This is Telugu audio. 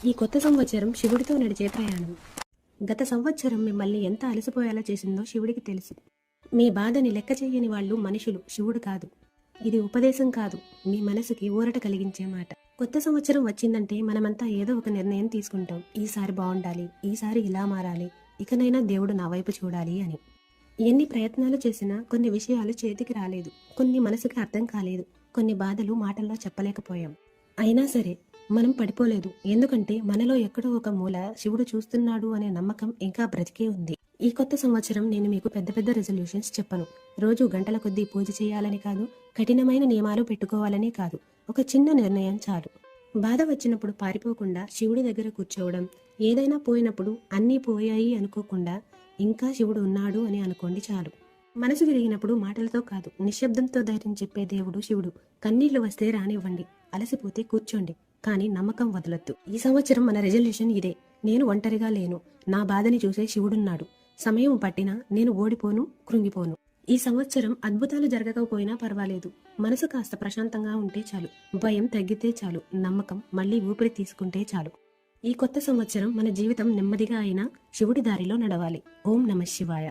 ఈ కొత్త సంవత్సరం శివుడితో నడిచే ప్రయాణం. గత సంవత్సరం మిమ్మల్ని ఎంత అలసిపోయేలా చేసిందో శివుడికి తెలుసు. మీ బాధని లెక్క చెయ్యని వాళ్ళు మనుషులు, శివుడు కాదు. ఇది ఉపదేశం కాదు, మీ మనసుకి ఊరట కలిగించే మాట. కొత్త సంవత్సరం వచ్చిందంటే మనమంతా ఏదో ఒక నిర్ణయం తీసుకుంటాం. ఈసారి బాగుండాలి, ఈసారి ఇలా మారాలి, ఇకనైనా దేవుడు నా వైపు చూడాలి అని. ఎన్ని ప్రయత్నాలు చేసినా కొన్ని విషయాలు చేతికి రాలేదు, కొన్ని మనసుకి అర్థం కాలేదు, కొన్ని బాధలు మాటల్లో చెప్పలేకపోయాం. అయినా సరే మనం పడిపోలేదు, ఎందుకంటే మనలో ఎక్కడో ఒక మూల శివుడు చూస్తున్నాడు అనే నమ్మకం ఇంకా బ్రతికే ఉంది. ఈ కొత్త సంవత్సరం నేను మీకు పెద్ద పెద్ద రెజల్యూషన్స్ చెప్పను. రోజు గంటల కొద్దీ పూజ చేయాలని కాదు, కఠినమైన నియమాలు పెట్టుకోవాలని కాదు, ఒక చిన్న నిర్ణయం చాలు. బాధ వచ్చినప్పుడు పారిపోకుండా శివుడి దగ్గర కూర్చోవడం, ఏదైనా పోయినప్పుడు అన్నీ పోయాయి అనుకోకుండా ఇంకా శివుడు ఉన్నాడు అని అనుకోండి చాలు. మనసు విరిగినప్పుడు మాటలతో కాదు, నిశ్శబ్దంతో ధైర్యం చెప్పే దేవుడు శివుడు. కన్నీళ్లు వస్తే రానివ్వండి, అలసిపోతే కూర్చోండి, కానీ నమ్మకం వదలొద్దు. ఈ సంవత్సరం మన రెజల్యూషన్ ఇదే. నేను ఒంటరిగా లేను, నా బాధని చూసే శివుడున్నాడు. సమయం పట్టినా నేను ఓడిపోను, కృంగిపోను. ఈ సంవత్సరం అద్భుతాలు జరగకపోయినా పర్వాలేదు, మనసు కాస్త ప్రశాంతంగా ఉంటే చాలు, భయం తగ్గితే చాలు, నమ్మకం మళ్ళీ ఊపిరి తీసుకుంటే చాలు. ఈ కొత్త సంవత్సరం మన జీవితం నెమ్మదిగా అయినా శివుడి దారిలో నడవాలి. ఓం నమః శివాయ.